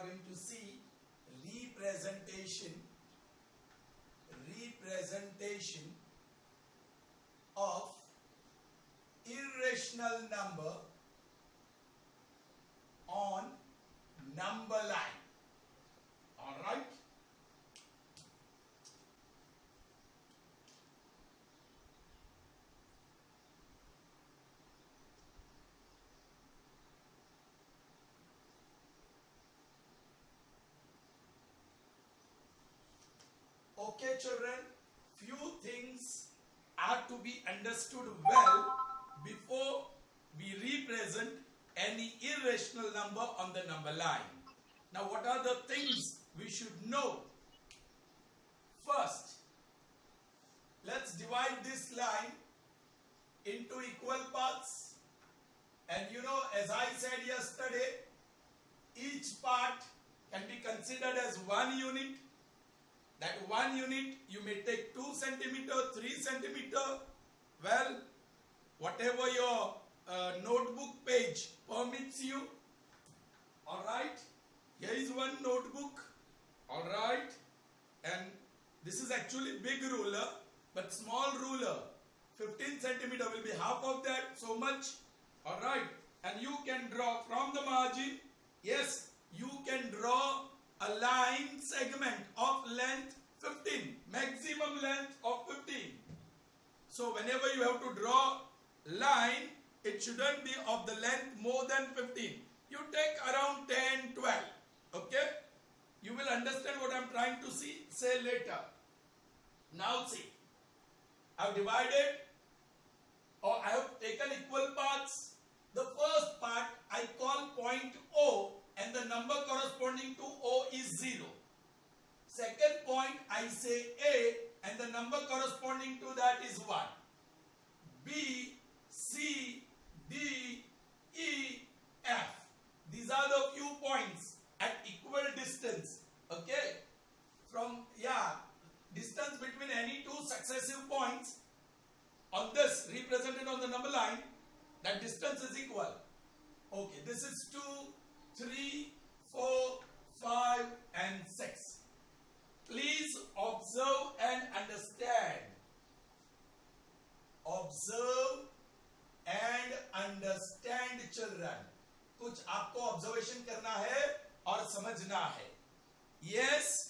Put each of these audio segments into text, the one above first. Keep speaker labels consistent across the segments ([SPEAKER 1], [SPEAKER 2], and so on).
[SPEAKER 1] going to see representation of irrational number on number line. All right. Okay, children, few things are to be understood well before we represent any irrational number on the number line. Now, what are the things we should know? First, let's divide this line into equal parts. And you know, as I said yesterday, each part can be considered as 1 unit. That 1 unit, you may take 2 centimeter, 3 centimeter. Well, whatever your notebook page permits you. Alright, here is one notebook. Alright, and this is actually big ruler, but small ruler. 15 centimeter will be half of that, so much. Alright, and you can draw from the margin. Yes, you can draw a line segment of length 15, maximum length of 15. So whenever you have to draw line, it shouldn't be of the length more than 15. You take around 10, 12. Okay? You will understand what I am trying to say later. Now see, I have divided, or I have taken equal parts. The first part I call point O, and the number corresponding to O is 0. Second point I say A, and the number corresponding to that is 1. B, C, D, E, F. These are the few points at equal distance. Okay? Distance between any two successive points on this represented on the number line, that distance is equal. Okay, this is 2, 3, 4, 5 and 6. Please observe and understand. Observe and understand, children. कुछ आपको observation करना है और समझना है. Yes,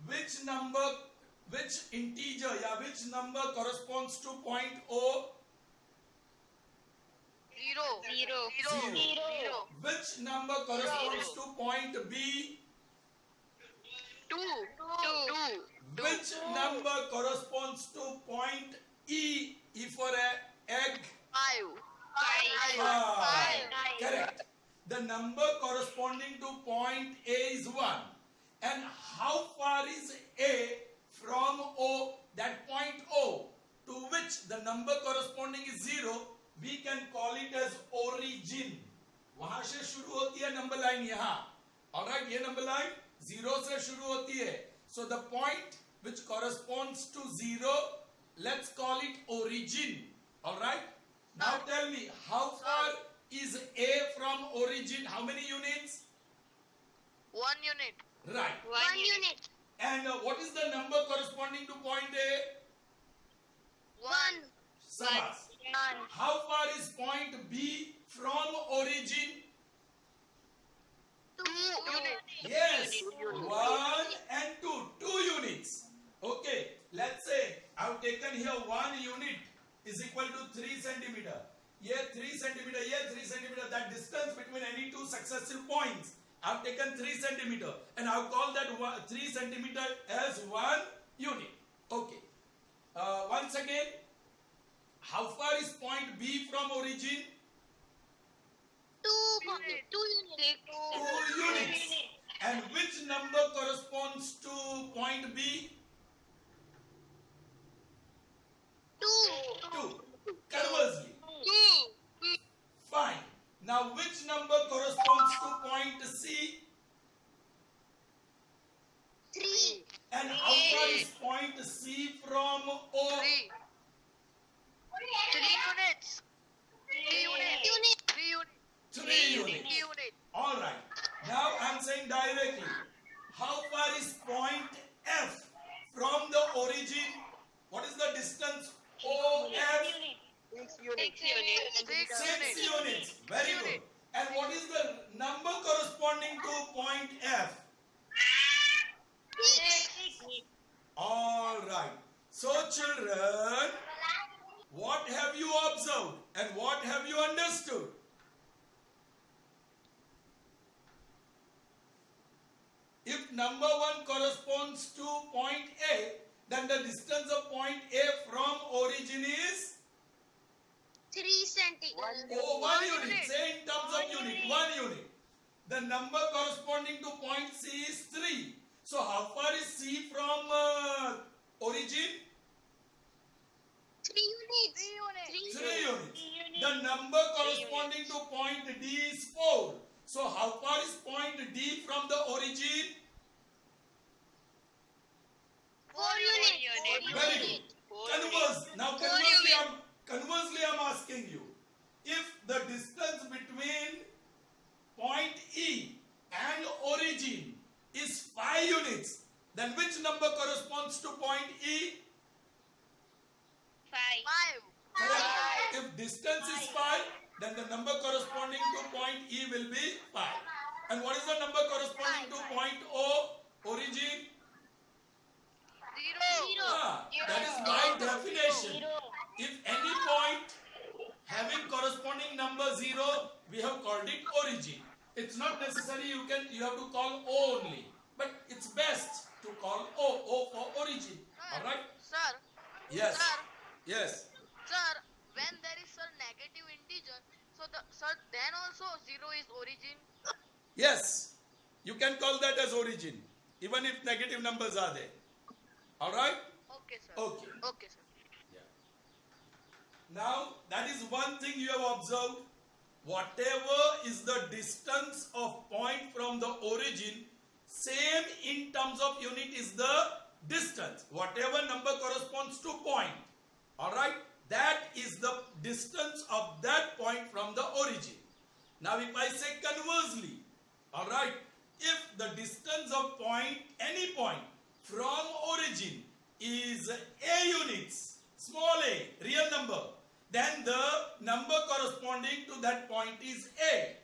[SPEAKER 1] which integer या which number corresponds to point O?
[SPEAKER 2] 0.
[SPEAKER 1] Which number corresponds to point B?
[SPEAKER 2] 2.
[SPEAKER 1] Which number corresponds to point E? E for egg?
[SPEAKER 2] 5.
[SPEAKER 1] Correct. The number corresponding to point A is 1. And how far is A from O, that point O, to which the number corresponding is 0, we can call it as origin. वहां से शुरू होती है number line यहाँ. Alright, ये number line 0 से शुरू होती है. So the point which corresponds to 0, let's call it origin. Alright. Now tell me, how far is A from origin? How many units?
[SPEAKER 2] 1 unit.
[SPEAKER 1] Right.
[SPEAKER 2] 1 unit.
[SPEAKER 1] And what is the number corresponding to point A?
[SPEAKER 2] 1.
[SPEAKER 1] Sabas. How far is point B from origin?
[SPEAKER 2] 2 units.
[SPEAKER 1] Yes, 1 and 2. 2 units. Okay, let's say I have taken here 1 unit is equal to 3 centimeter. Here 3 centimeter, here 3 centimeter. That distance between any two successive points, I have taken 3 centimeter. And I have called that 3 centimeter as 1 unit. Okay. Once again, how far is point B from origin?
[SPEAKER 2] 2 units.
[SPEAKER 1] 2 units. And which number corresponds to point B? 2. Conversely.
[SPEAKER 2] 2.
[SPEAKER 1] Fine. Now which number corresponds to point C?
[SPEAKER 2] 3.
[SPEAKER 1] And how far is point C from O?
[SPEAKER 2] 3. 3 units. 3 units. 3 units.
[SPEAKER 1] 3 units. Alright. Now I am saying directly. How far is point F from the origin? What is the distance OF?
[SPEAKER 2] 6 units.
[SPEAKER 1] 6 units. Very good. And what is the number corresponding to point F?
[SPEAKER 2] 6.
[SPEAKER 1] All right. So children, what have you observed and what have you understood? If number 1 corresponds to point A, then the distance of point A from origin is
[SPEAKER 2] 3 centimeters.
[SPEAKER 1] 1 unit. Say in terms of unit, 1 unit. The number corresponding to point C is 3. So how far is C from origin?
[SPEAKER 2] 3 units.
[SPEAKER 1] 3 units. The number corresponding to point D is 4. So how far is point D from the origin?
[SPEAKER 2] 4 units.
[SPEAKER 1] Very good. Conversely, I'm asking you, if the distance between point E and origin is 5 units, then which number corresponds to point E?
[SPEAKER 2] 5.
[SPEAKER 1] Correct. If distance is 5, then the number corresponding to point E will be 5. And what is the number corresponding to point O, origin?
[SPEAKER 2] 0.
[SPEAKER 1] That is by definition. If any point having corresponding number 0, we have called it origin. It's not necessary you have to call O only, but it's best to call O for origin. All right?
[SPEAKER 3] Sir,
[SPEAKER 1] Yes.
[SPEAKER 3] Sir.
[SPEAKER 1] Yes.
[SPEAKER 3] sir, when there is a negative integer, then also 0 is origin.
[SPEAKER 1] Yes. You can call that as origin, even if negative numbers are there. All right?
[SPEAKER 3] Okay, sir.
[SPEAKER 1] Okay.
[SPEAKER 3] Okay, sir.
[SPEAKER 1] Now, that is one thing you have observed. Whatever is the distance of point from the origin, same in terms of unit is the distance. Whatever number corresponds to point, all right, that is the distance of that point from the origin. Now, if I say conversely, all right, if the distance of point, any point from origin is a units, small a, real number, then the number corresponding to that point is A.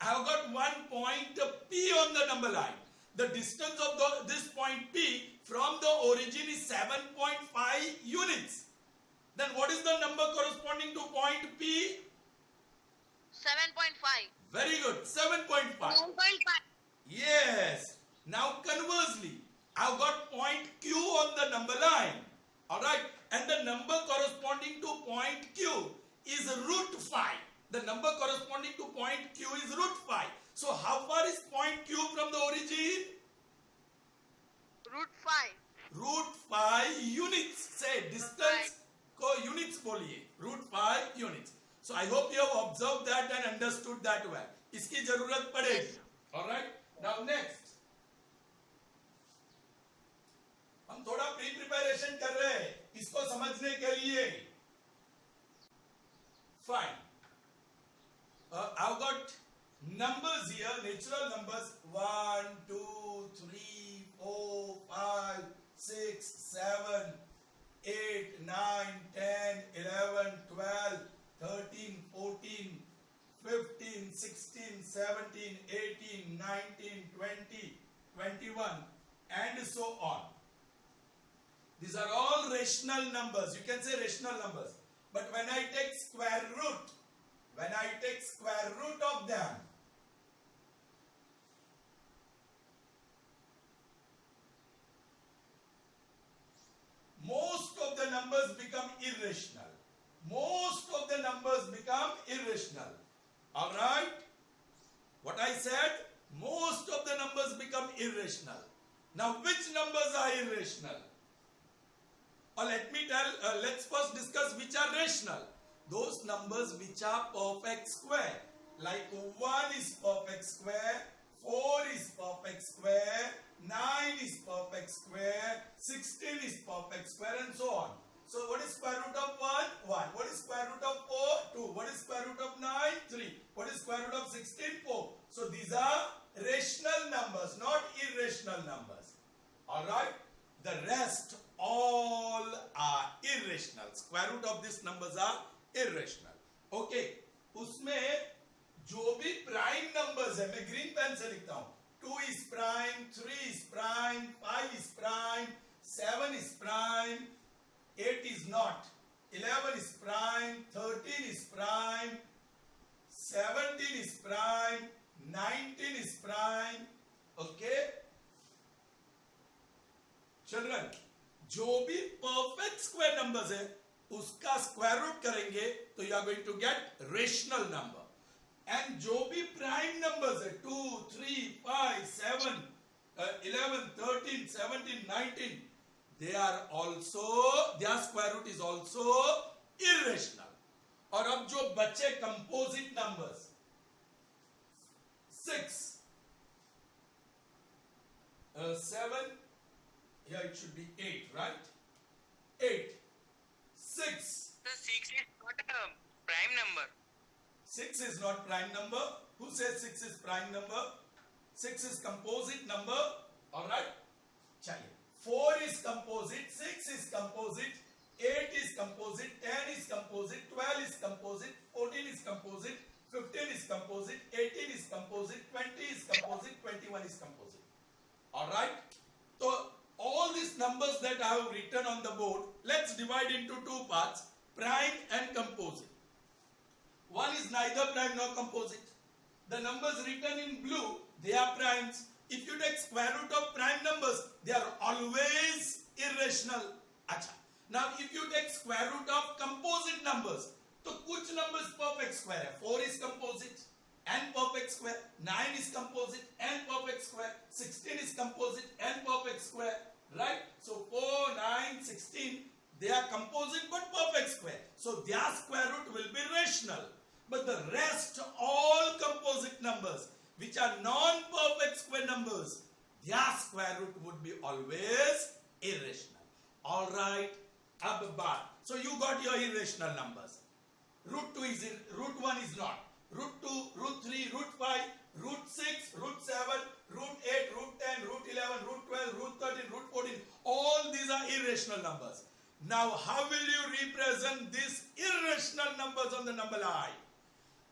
[SPEAKER 1] I have got one point P on the number line. The distance of this point P from the origin is 7.5 units. Then what is the number corresponding to point P?
[SPEAKER 3] 7.5.
[SPEAKER 1] Very good, 7.5.
[SPEAKER 2] 1.5.
[SPEAKER 1] Yes. Now conversely, I've got point Q on the number line. Alright. And the number corresponding to point Q is root 5. The number corresponding to point Q is root 5. So how far is point Q from the origin?
[SPEAKER 3] Root 5.
[SPEAKER 1] Root 5 units. Say distance को units बोलिए. Root 5 units. So I hope you have observed that and understood that well. इसकी जरूरत पड़ेगी. Alright. Now next. हम थोड़ा pre preparation कर रहे हैं इसको समझने के लिए. Fine. I've got numbers here, natural numbers 1, 2, 3, 4, 5, 6, 7, 8, 9, 10, 11, 12, 13, 14, 15, 16, 17, 18, 19, 20, 21, and so on. These are all rational numbers. You can say rational numbers. But when I take square root of them, most of the numbers become irrational. Most of the numbers become irrational. Alright? What I said? Most of the numbers become irrational. Now, which numbers are irrational? Or let's first discuss which are rational. Those numbers which are perfect square. Like 1 is perfect square, 4 is perfect square, 9 is perfect square, 16 is perfect square, and so on. So what is square root of 1? 1. What is square root of 4? 2. What is square root of 9? 3. What is square root of 16? 4. So these are rational numbers, not rational numbers. All right. The rest all are irrational. Square root of these numbers are irrational. Okay. उसमें जो भी prime numbers है, मैं green pen से लिखता हूं. 2 is prime, 3 is prime, 5 is prime, 7 is prime, 8 is not, 11 is prime, 13 is prime, 17 is prime, 19 is prime. Okay? Children, जो भी perfect square numbers है उसका square root करेंगे तो you are going to get rational number. And जो भी prime numbers है 2, 3, 5, 7, 11, 13, 17, 19, they are also, their square root is also irrational. और अब जो बचे composite numbers 6, 7, here it should be 8, right? 8, 6.
[SPEAKER 4] The 6 is not a prime number.
[SPEAKER 1] 6 is not prime number. Who says 6 is prime number? 6 is composite number. Alright? Chaliye. 4 is composite, 6 is composite, 8 is composite, 10 is composite, 12 is composite, 14 is composite, 15 is composite, 18 is composite, 20 is composite, 21 is composite. Alright? So, all these numbers that I have written on the board, let's divide into two parts, prime and composite. One is neither prime nor composite. The numbers written in blue, they are primes. If you take square root of prime numbers, they are always irrational. Achha. Now, if you take square root of composite numbers, तो कुछ numbers perfect square है. 4 is composite and perfect square. 9 is composite and perfect square. 16 is composite and perfect square. Right? So 4, 9, 16, they are composite but perfect square. So their square root will be rational. But the rest, all composite numbers, which are non-perfect square numbers, their square root would be always irrational. Alright? Ab baat. So you got your irrational numbers. Root 2 is root 1 is not. Root 2, root 3, root 5, root 6, root 7, root 8, root 10, root 11, root 12, root 13, root 14. All these are irrational numbers. Now, how will you represent these irrational numbers on the number line?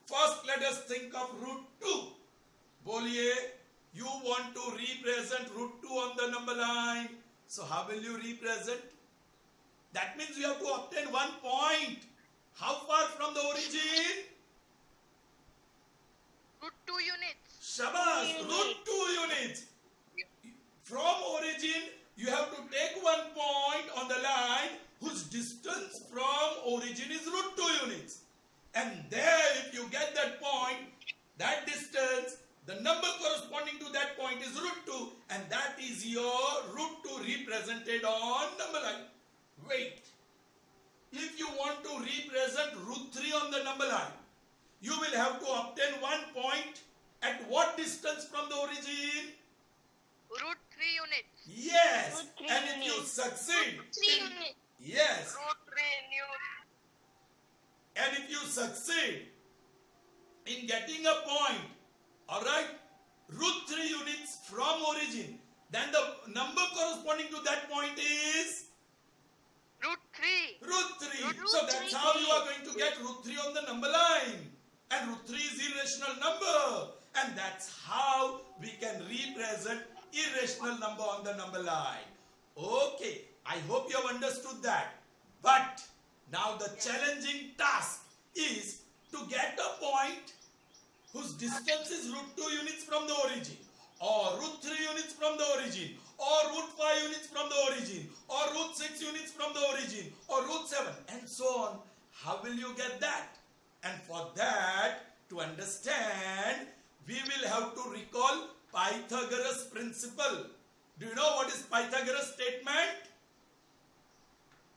[SPEAKER 1] First, let us think of root 2. Boliye, you want to represent root 2 on the number line. So, how will you represent? That means you have to obtain 1 point. How far from the origin?
[SPEAKER 3] Root 2 units.
[SPEAKER 1] Shabash, root 2 units. From origin, you have to take 1 point on the line whose distance from origin is root 2 units. And there, if you get that point, that distance, the number corresponding to that point is root 2, and that is your root 2 represented on number line. Wait. If you want to represent root 3 on the number line, you will have to obtain 1 point at what distance from the origin?
[SPEAKER 3] Root 3 units.
[SPEAKER 1] Yes.
[SPEAKER 2] Root 3
[SPEAKER 1] And if you
[SPEAKER 2] units.
[SPEAKER 1] succeed,
[SPEAKER 2] 3 units.
[SPEAKER 1] yes.
[SPEAKER 3] Root 3 units.
[SPEAKER 1] And if you succeed in getting a point, alright, root 3 units from origin, then the number corresponding to that point is
[SPEAKER 3] Root 3.
[SPEAKER 1] root 3.
[SPEAKER 2] Root
[SPEAKER 1] So that's
[SPEAKER 2] 3.
[SPEAKER 1] how you are going to get root 3 on the number line. And root 3 is irrational number. And that's how we can represent irrational number on the number line. Okay, I hope you have understood that. But now the challenging task is to get a point whose distance is root 2 units from the origin, or root 3 units from the origin, or root 5 units from the origin, or root 6 units from the origin, or root 7, and so on. How will you get that? And for that, to understand, we will have to recall Pythagoras principle. Do you know what is Pythagoras statement?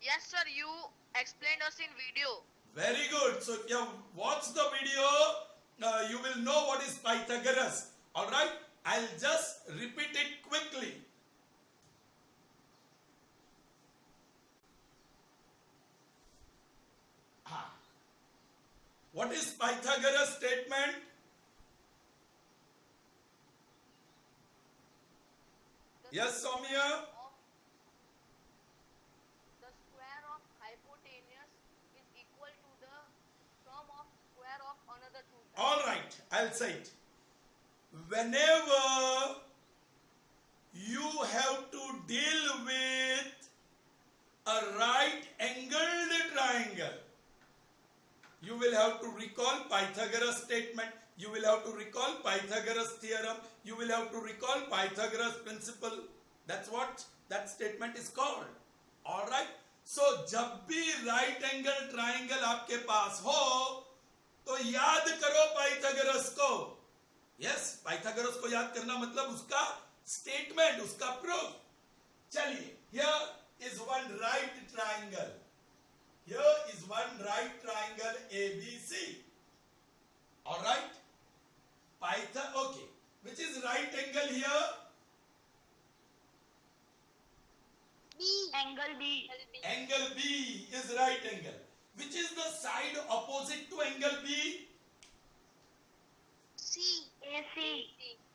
[SPEAKER 3] Yes, sir. You explained us in video.
[SPEAKER 1] Very good. So if you have watched the video, you will know what is Pythagoras. Alright? I'll just repeat it quickly. What is Pythagoras statement? Yes, Soumya.
[SPEAKER 3] The square of hypotenuse is equal to the sum of square of another two sides.
[SPEAKER 1] All right, I'll say it. Whenever you have to deal with a right angled triangle, you will have to recall Pythagoras statement, you will have to recall Pythagoras theorem, you will have to recall Pythagoras principle. That's what that statement is called. All right, so जब भी right angle triangle आपके पास हो तो याद करो Pythagoras को. Yes, Pythagoras को याद करना मतलब उसका स्टेटमेंट, उसका प्रूफ. चलिए, here is one right triangle. Here is one right triangle ABC. All right, okay. Which is right angle here?
[SPEAKER 2] B. Angle B.
[SPEAKER 1] Angle B is right angle. Which is the side opposite to angle B?
[SPEAKER 2] C. AC.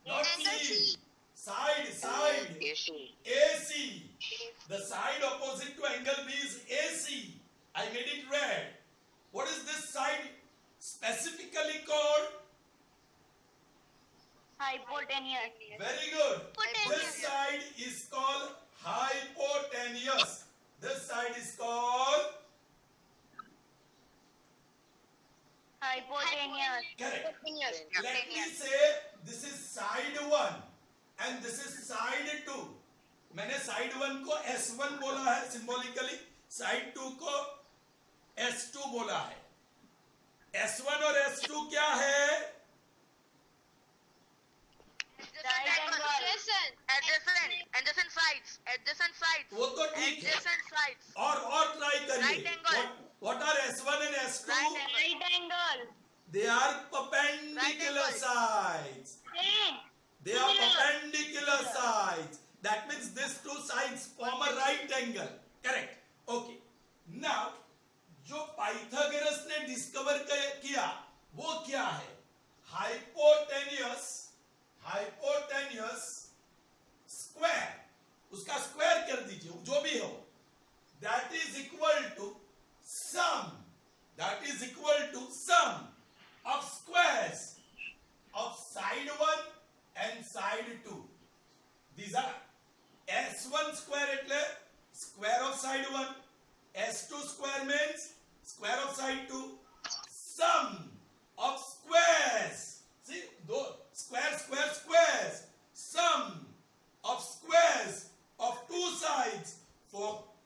[SPEAKER 1] Not
[SPEAKER 2] Angle
[SPEAKER 1] C.
[SPEAKER 2] C.
[SPEAKER 1] Side.
[SPEAKER 4] AC.
[SPEAKER 1] AC. The side opposite to angle B is AC. I made it red. What is this side specifically called?
[SPEAKER 2] Hypotenuse.
[SPEAKER 1] Very good.
[SPEAKER 2] Hypotenuse.
[SPEAKER 1] This side is called hypotenuse. This side is called
[SPEAKER 2] Hypotenuse.
[SPEAKER 1] correct.
[SPEAKER 2] Hypotenuse.
[SPEAKER 1] Let me say this is side 1 and this is side 2. मैंने side 1 को S1 बोला है symbolically, side 2 को S2 बोला है. S1 और S2 क्या है?
[SPEAKER 3] Adjacent sides.
[SPEAKER 1] वो तो ठीक है.
[SPEAKER 3] Adjacent sides.
[SPEAKER 1] और try
[SPEAKER 3] Right
[SPEAKER 1] करिए.
[SPEAKER 3] angle.
[SPEAKER 1] What are S1 and S2?
[SPEAKER 2] Right angle.
[SPEAKER 1] They are perpendicular
[SPEAKER 3] Right angle.
[SPEAKER 1] sides.
[SPEAKER 2] Same.
[SPEAKER 1] They are perpendicular sides. That means these two sides form a right angle. Correct. Okay. Now, जो Pythagoras ने discover किया वो क्या है? Hypotenuse square. उसका square कर दीजिए, जो भी हो. That is equal to sum. That is equal to sum of squares of side 1 and side 2. These are S1 square એટલે square of side 1. S2 square means square of side 2. Sum of squares. See, squares. Sum of squares of two sides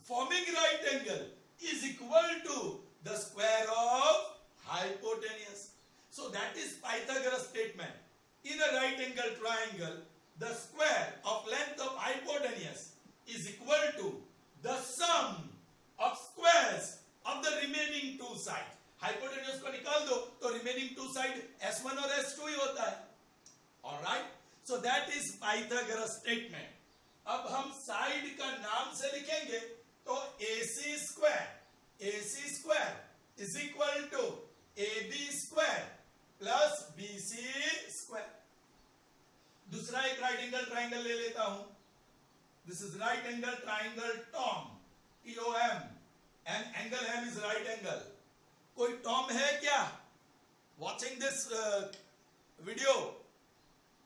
[SPEAKER 1] forming right angle is equal to the square of hypotenuse. So that is Pythagoras statement. In a right angle triangle, the square of length of hypotenuse is equal to the sum of squares of the remaining two sides. Hypotenuse को निकाल दो तो remaining two side S1 और S2 ही होता है. All right. So that is Pythagoras statement. अब हम side का नाम से लिखेंगे तो AC square is equal to AB square plus BC square. दूसरा एक राइट एंगल ट्राइंगल ले लेता हूं. This is right angle triangle TOM. TOM. And angle M is right angle. कोई टॉम है क्या? Watching this video?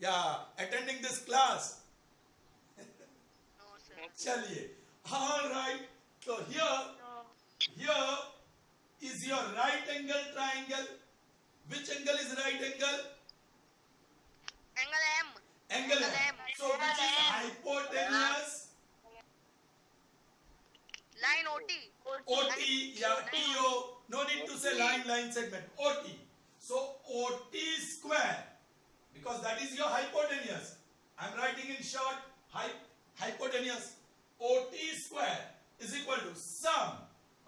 [SPEAKER 1] Yeah, attending this class?
[SPEAKER 3] No, sir.
[SPEAKER 1] चलिए. All right. So here is your right angle triangle. Which angle is right angle?
[SPEAKER 3] Angle M.
[SPEAKER 1] Angle M.
[SPEAKER 3] M.
[SPEAKER 1] So which is hypotenuse?
[SPEAKER 3] Line OT.
[SPEAKER 1] OT, yeah, TO. No need to say line segment. OT. So OT square, because that is your hypotenuse. I'm writing in short, hypotenuse. OT square is equal to sum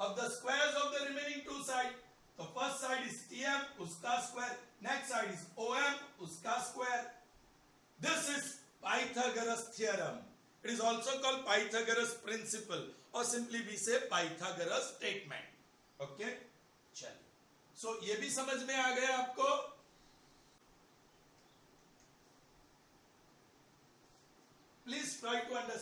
[SPEAKER 1] of the squares of the remaining two sides. The first side is TM, uska square. Next side is OM, uska square. This is Pythagoras theorem. It is also called Pythagoras principle, or simply we say Pythagoras statement. Okay? चलिए. So ये भी समझ में आ गया आपको? Please try to understand.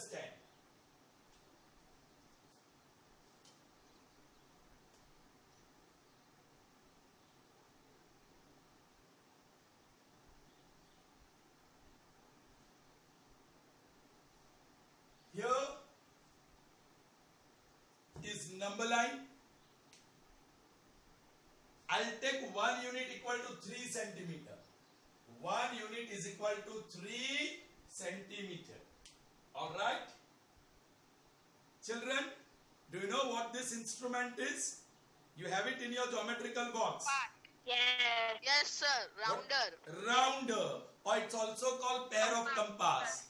[SPEAKER 1] number line. I'll take 1 unit equal to 3 centimeter. 1 unit is equal to 3 centimeter. All right, children, do you know what this instrument is? You have it in your geometrical box.
[SPEAKER 2] Yes.
[SPEAKER 3] Yes, sir. Rounder.
[SPEAKER 1] Rounder, or it's also called pair of compass.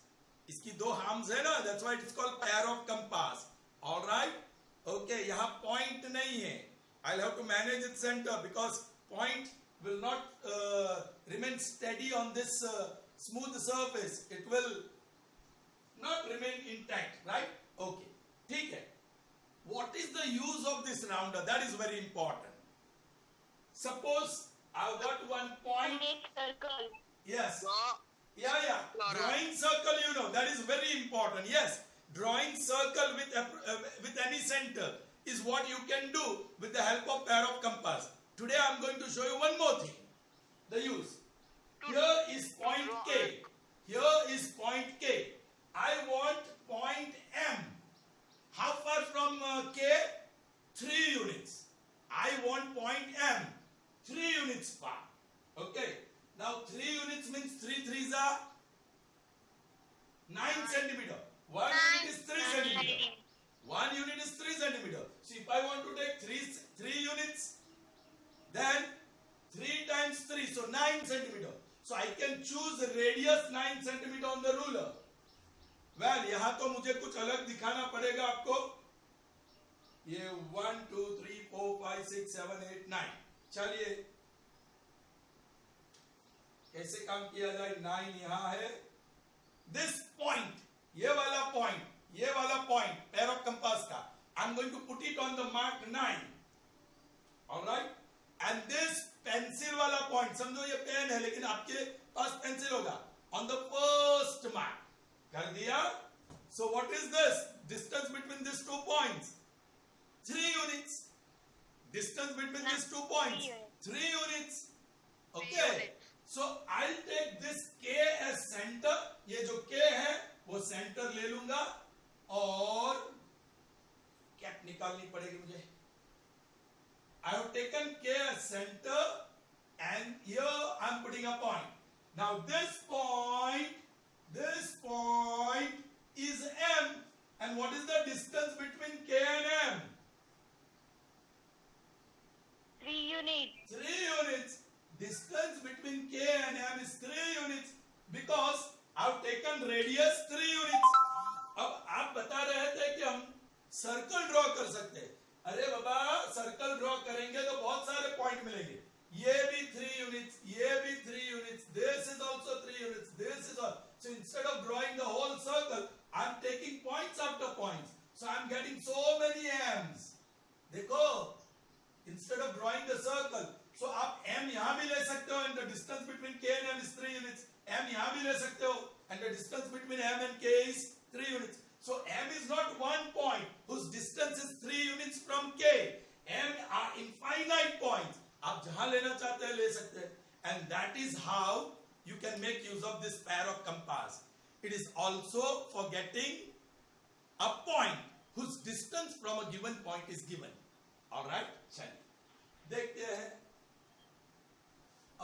[SPEAKER 1] इसकी दो arms है ना, that's why it's called pair of compass. All right, okay, यहाँ point नहीं है. I'll have to manage its center because point will not remain steady on this smooth surface. It will not remain intact, right? Okay, ठीक है. What is the use of this rounder? That is very important. Suppose I've got one point.
[SPEAKER 2] Make circle.
[SPEAKER 1] Yes.
[SPEAKER 4] Draw.
[SPEAKER 1] Yeah.
[SPEAKER 4] Laura.
[SPEAKER 1] Drawing circle, you know, that is very important. Yes. Drawing circle with any center is what you can do with the help of pair of compass. Today I am going to show you one more thing. The use. Here is point K. Here is point K. I want point M. How far from K? 3 units. I want point M. 3 units far. Okay. Now 3 units means 3 3s are 9 centimeter. 1 unit is 3 centimeter. 1 unit is 3 centimeter. So if I want to take 3 units, then 3 times 3, so 9 centimeter. So I can choose radius 9 centimeter on the ruler. Well, यहाँ तो मुझे कुछ अलग दिखाना पड़ेगा आपको. ये 1 2 3 4 5 6 7 8 9. चलिए कैसे काम किया जाए. 9 यहाँ है. This point, ये वाला point, pair of compass का, I'm going to put it on the mark 9. All right? And this pencil वाला point, समझो ये पेन है लेकिन आपके पास पेंसिल होगा, on the first mark. कर दिया. So what is this? Distance between these 2 points? 3 units. Distance between these 2 points? 3 units. Okay.
[SPEAKER 3] units.
[SPEAKER 1] So I'll take this K as center. ये जो K है वो center ले लूंगा और कैप निकालनी पड़ेगी मुझे. I have taken K as center and here I'm putting a point. Now this point is M, and what is the distance between K and M?
[SPEAKER 2] 3 units.
[SPEAKER 1] 3 units. Distance between K and M is 3 units because I've taken radius 3 units. अब आप बता रहे थे कि हम circle draw कर सकते हैं. अरे बाबा, सर्कल ड्रॉ करेंगे तो बहुत सारे पॉइंट मिलेंगे. ये भी 3 units, ये भी 3 units, this is also 3 units, this is all. So instead of drawing the whole circle, I'm taking points after points. So I'm getting so many M's. देखो, instead of drawing the circle, so आप M यहाँ भी ले सकते हो, and the distance between K and M is 3 units. M यहाँ भी ले सकते हो, and the distance between M and K is 3 units. So M is not one point whose distance is 3 units from K. M are infinite points. आप जहां लेना चाहते हैं ले सकते हैं. And that is how you can make use of this pair of compass. It is also for getting a point whose distance from a given point is given. All right? चलिए देखते हैं.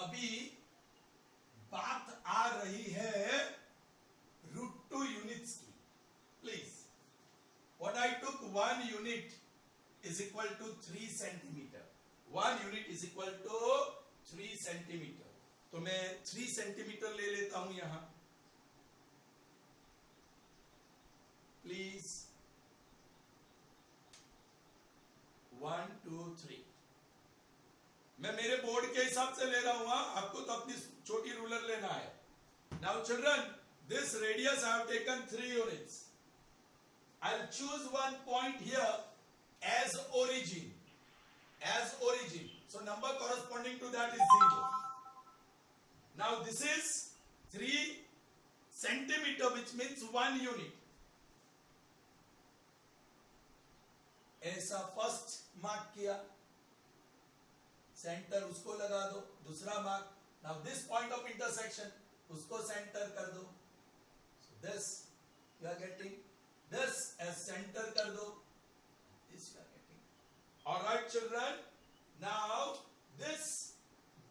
[SPEAKER 1] अभी बात आ रही है √2 units की. Please, what I took 1 unit is equal to 3 centimeter. 1 unit is equal to 3 centimeter. तो मैं 3 सेंटीमीटर ले लेता हूं यहां. प्लीज 1 2 3. मैं मेरे बोर्ड के हिसाब से ले रहा हूं. आपको तो अपनी छोटी रूलर लेना है. Now children, this radius I have taken 3 units. I'll choose one point here as origin. So number corresponding to that is 0. Now this is 3 centimeter, which means 1 unit. ऐसा फर्स्ट मार्क किया, centre उसको लगा दो. दूसरा mark. Now this point of intersection, उसको centre कर दो. So this you are getting. This as center कर दो. This you are getting. All right, children. Now this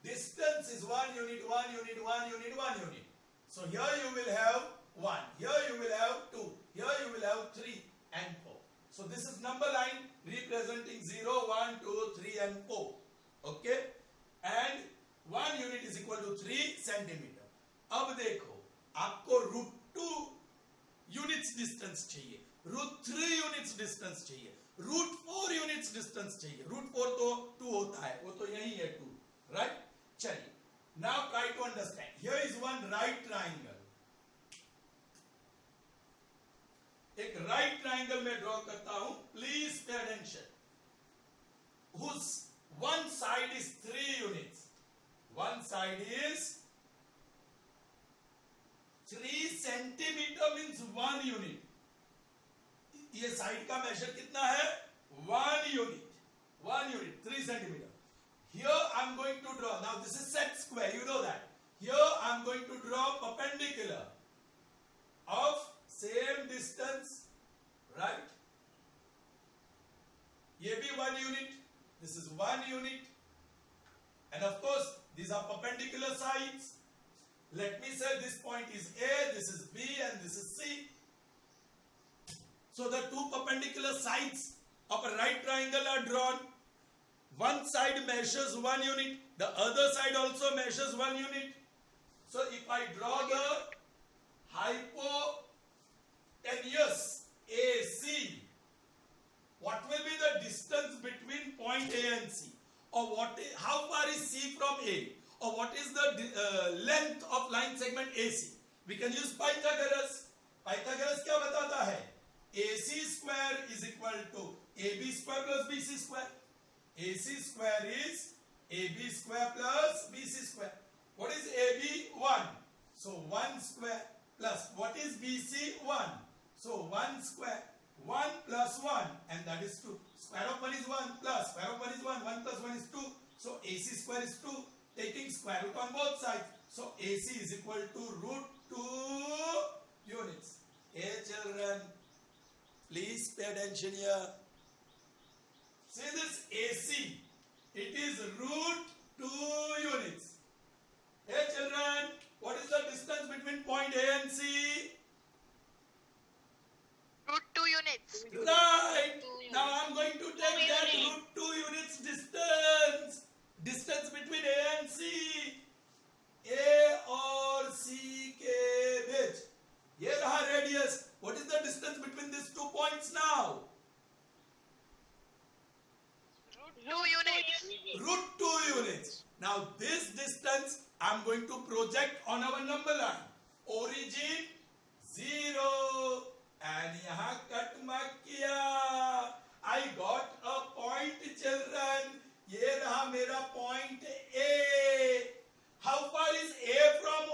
[SPEAKER 1] distance is 1 unit, 1 unit, 1 unit, 1 unit. So here you will have 1, here you will have 2, here you will have 3 and 4. So this is number line representing 0, 1, 2, 3 and 4. Okay? And 1 unit is equal to 3 centimeter. अब देखो, आपको √2 units distance चाहिए, √3 units distance चाहिए, √4 units distance चाहिए. √4 तो 2 होता है, वो तो यही है 2, right? चलिए. Now try to understand. Here is one right triangle. एक right triangle में ड्रॉ करता हूं. Please pay attention. Whose one side is 3 units. One side is 3 centimeter means 1 unit. ये साइड का मेजर कितना है? 1 unit. 1 unit, 3 centimeter. Here I am going to draw. Now this is set square. You know that. Here I am going to draw perpendicular of same distance, right? ये भी 1 unit. This is 1 unit. And of course, these are perpendicular sides. Let me say this point is A, this is B, and this is C. So the two perpendicular sides of a right triangle are drawn. One side measures 1 unit, the other side also measures 1 unit. So if I draw the hypotenuse AC, what will be the distance between point A and C? Or how far is C from A? Or what is the length of line segment AC? We can use Pythagoras. Pythagoras क्या बताता है? AC square is equal to AB square plus BC square. AC square is AB square plus BC square. What is AB? 1. So 1 square plus what is BC? 1. So 1 square. 1 plus 1 and that is 2. Square of 1 is 1 plus square of 1 is 1. 1 plus 1 is 2. So AC square is 2. Taking square root on both sides. So AC is equal to √2 units. Hey children, please pay attention here. See this AC, it is √2 units. Hey children, what is the distance between point A and C?
[SPEAKER 3] √2 units.
[SPEAKER 1] Right. Now I am going to take that √2 units distance. Distance between A and C. A और C के बीच. ये रहा radius. What is the distance between these 2 points now?
[SPEAKER 3] √2 units.
[SPEAKER 1] √2 units. Now this distance I am going to project on our number line. Origin 0 and यहाँ cut mark किया. I got a point, children. ये रहा मेरा point A. How far is A from O?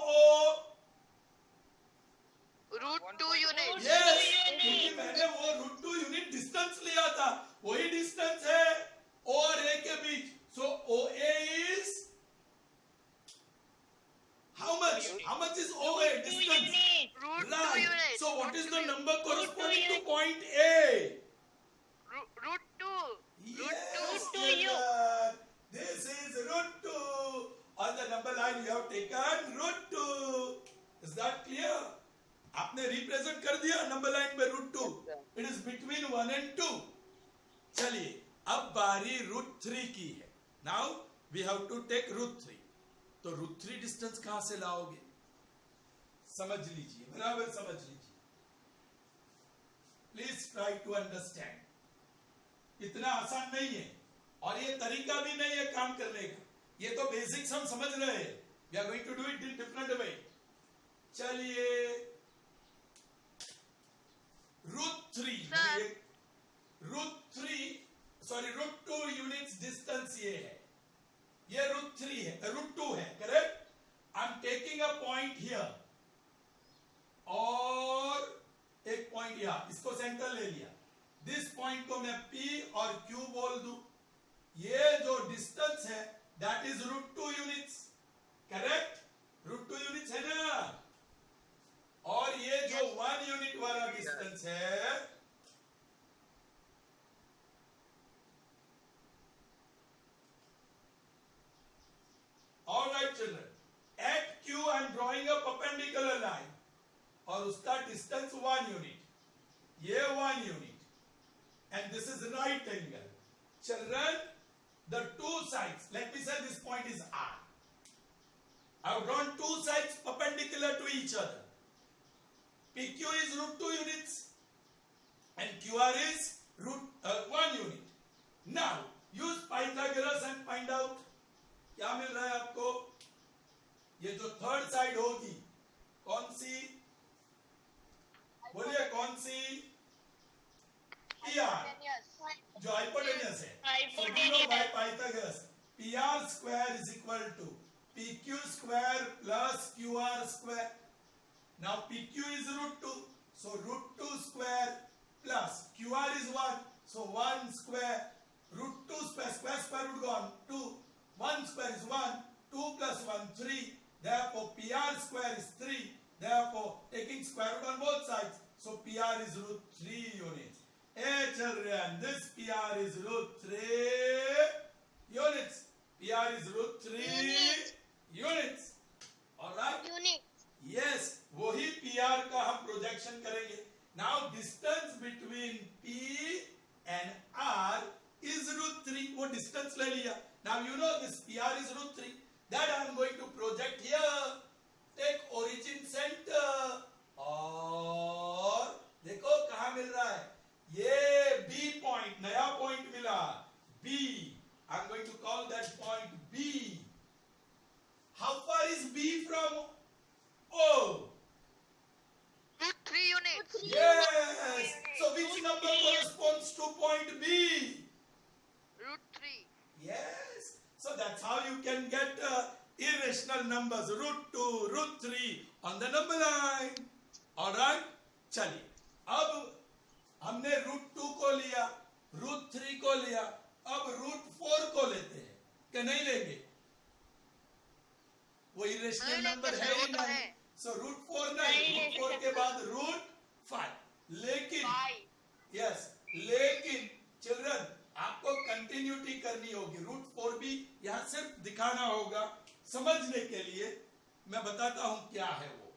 [SPEAKER 3] √2 units.
[SPEAKER 1] Yes, क्योंकि मैंने वो √2 unit distance लिया था. वही डिस्टेंस है O और A के बीच. So OA is how much? How much is OA distance?
[SPEAKER 3] √2 units.
[SPEAKER 1] So what is the number corresponding to point A?
[SPEAKER 3] √2.
[SPEAKER 1] Yes,
[SPEAKER 2] √2 U.
[SPEAKER 1] children. This is √2. On the number line you have taken √2. Is that clear? आपने represent कर दिया number line में √2. It is between 1 and 2. चलिए अब बारी √3 की है. Now we have to take √3. तो √3 डिस्टेंस कहां से लाओगे? समझ लीजिए, बराबर समझ लीजिए. Please try to understand. इतना आसान नहीं है और ये तरीका भी नहीं है काम करने का. ये तो बेसिक्स हम समझ रहे हैं. We are going to do it in different way. चलिए √2 यूनिट्स डिस्टेंस ये है. ये √3 है, √2 है, correct. I am taking a point here और एक पॉइंट यहां. इसको सेंटर ले लिया. दिस पॉइंट को मैं P और Q बोल दूं. ये जो डिस्टेंस है that is √2 units, correct. √2 units है ना. और ये जो 1 यूनिट वाला डिस्टेंस है children, at Q I am drawing a perpendicular line और उसका distance 1 unit, ये 1 unit, and this is right angle. Children, the two sides, let me say this point is R. I have drawn two sides perpendicular to each other. PQ is root 2 units and QR is root 1 unit. Now use Pythagoras and find out क्या मिल रहा है आपको. ये जो third side होगी कौन सी, बोलिए कौन सी, PR जो हाइपोटेन्यूस है. So we know by Pythagoras PR square is equal to PQ square plus QR square. Now PQ is root 2, so root 2 square plus QR is 1, so 1 square, root 2 square root gone, 2, 1 square is 1, 2 plus 1, 3, therefore PR square is 3, therefore taking square root on both sides, so PR is root 3 units. Hey children, this PR is root 3 units. PR is root 3 units. Alright?
[SPEAKER 3] Unit.
[SPEAKER 1] Yes, वही PR का हम projection करेंगे. Now distance between P and R is root 3. वो distance ले लिया. Now you know this PR is root 3. That I am going to project here. Take origin center. और देखो कहाँ मिल रहा है. ये B point, नया point मिला. B. I am going to call that point B. How far is B from O?
[SPEAKER 3] Root 3 units.
[SPEAKER 1] Yes. So which number corresponds to point B?
[SPEAKER 3] Root 3.
[SPEAKER 1] Yes. So that's how you can get irrational numbers. Root 2, root 3 on the number line. Alright? चलिए. अब हमने root 2 को लिया, root 3 को लिया, अब root 4 को लेते हैं. क्या नहीं लेंगे? वो irrational number है ही नहीं. So root 4 नहीं, root 4 के बाद root 5. लेकिन yes, लेकिन children आपको कंटिन्यूटी करनी होगी. रूट 4 भी यहां सिर्फ दिखाना होगा समझने के लिए. मैं बताता हूं क्या है वो.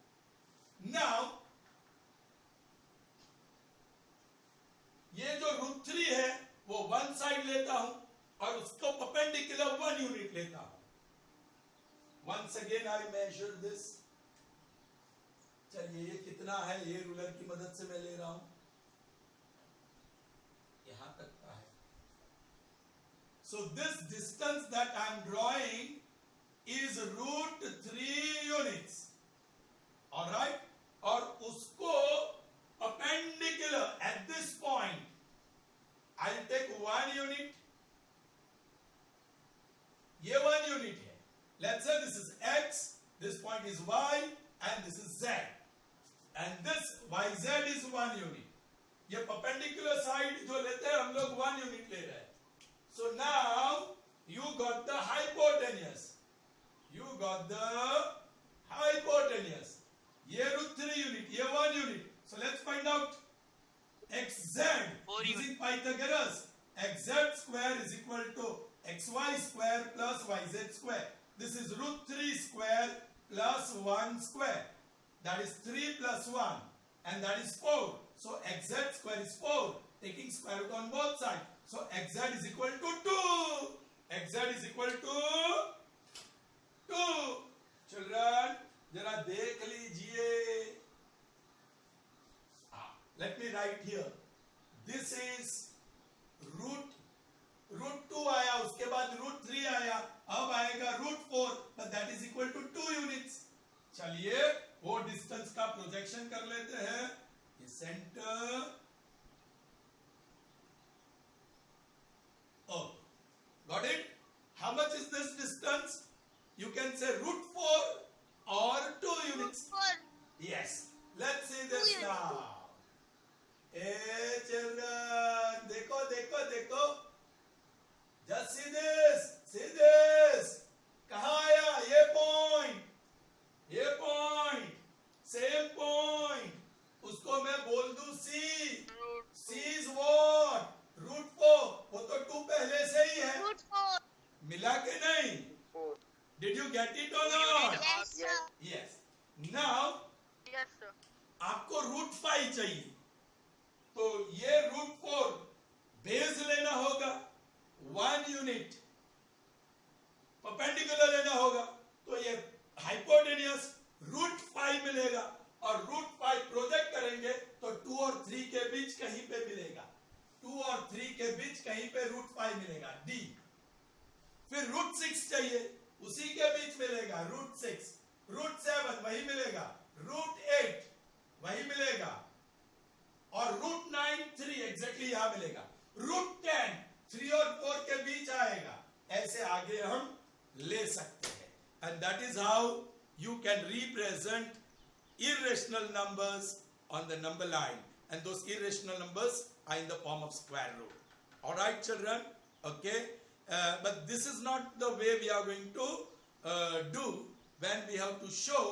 [SPEAKER 1] नाउ ये जो रूट 3 है वो वन साइड लेता हूं और उसको परपेंडिकुलर 1 यूनिट लेता हूं. Once again I measure this. चलिए ये कितना है, ये रूलर की मदद से मैं ले रहा हूं. यहां तक का है. So this distance that I am drawing is root 3 units. Alright? और उसको perpendicular at this point I'll take 1 unit. ये 1 unit है. Let's say this is X, this point is Y, and this is Z. And this YZ is 1 unit. ये perpendicular side जो लेते हैं हम लोग 1 unit ले रहे हैं. So now you got the hypotenuse. You got the hypotenuse. ये root 3 unit, ये 1 unit. So let's find out xz using Pythagoras. xz square is equal to xy square plus yz square. This is root 3 square plus 1 square. That is 3 plus 1 and that is 4. So xz square is 4. Taking square root on both sides. So xz is equal to 2. xz is equal to 2. Children, जरा देख लीजिए. Let me write here. This is root 2 आया, उसके बाद root 3 आया, अब आएगा root 4, but that is equal to 2 units. चलिए वो डिस्टेंस का प्रोजेक्शन कर लेते हैं. ये centre. Oh, got it? How much is this distance? You can say root 4 or 2 units.
[SPEAKER 3] 4.
[SPEAKER 1] Yes. Let's see this now. Hey children, देखो देखो देखो. Just see this. See this. कहाँ आया? ये point. ये point. Same point. उसको मैं बोल दूं C. C is what? Root 4. वो तो 2 पहले से ही है.
[SPEAKER 3] Root 4.
[SPEAKER 1] मिला के नहीं? Did you get it or not?
[SPEAKER 2] Yes, sir.
[SPEAKER 1] Yes. Now
[SPEAKER 3] Yes, sir.
[SPEAKER 1] आपको रूट 5 चाहिए, तो ये रूट 4 बेस लेना होगा, 1 यूनिट परपेंडिकुलर लेना होगा, तो ये हाइपोटेनियस रूट 5 मिलेगा, और रूट 5 प्रोजेक्ट करेंगे तो 2 और 3 के बीच कहीं पे मिलेगा, 2 और 3 के बीच कहीं पे रूट 5 मिलेगा, डी। फिर रूट 6 चाहिए, उसी के बीच मिलेगा रूट 6, रूट 7 वही मिलेगा, रूट 8 वही मिलेगा, और रूट 9 3 एग्जैक्टली यहां मिलेगा, रूट 10 3 और 4 के बीच आएगा, ऐसे आगे हम ले सकते हैं। And that is how you can represent irrational numbers on the number line, and those irrational numbers are in the form of square root. All right, children? Okay, but this is not the way we are going to do when we have to show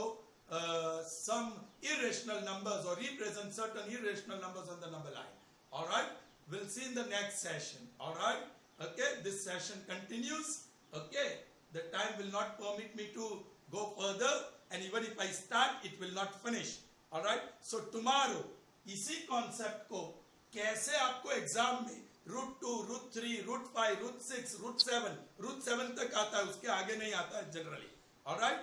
[SPEAKER 1] some irrational numbers or represent certain irrational numbers on the number line. All right, we'll see in the next session. All right, okay, this session continues. Okay, the time will not permit me to go further, and even if I start, it will not finish. All right, so tomorrow इसी concept को कैसे आपको exam में root 2, root 3, root 5, root 6, root 7 तक आता है, उसके आगे नहीं आता है जनरली। ऑलराइट,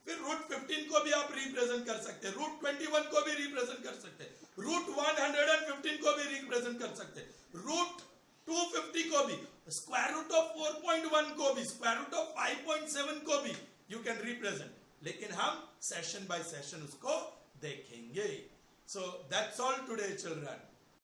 [SPEAKER 1] फिर रूट 15 को भी आप रिप्रेजेंट कर सकते हैं, रूट 21 को भी रिप्रेजेंट कर सकते हैं, रूट 115 को भी रिप्रेजेंट कर सकते हैं, रूट 250 को भी, स्क्वायर रूट ऑफ 4.1 को भी, स्क्वायर रूट ऑफ 5.7 को भी यू कैन रिप्रेजेंट, लेकिन हम सेशन बाय सेशन उसको देखेंगे। So that's all today, children.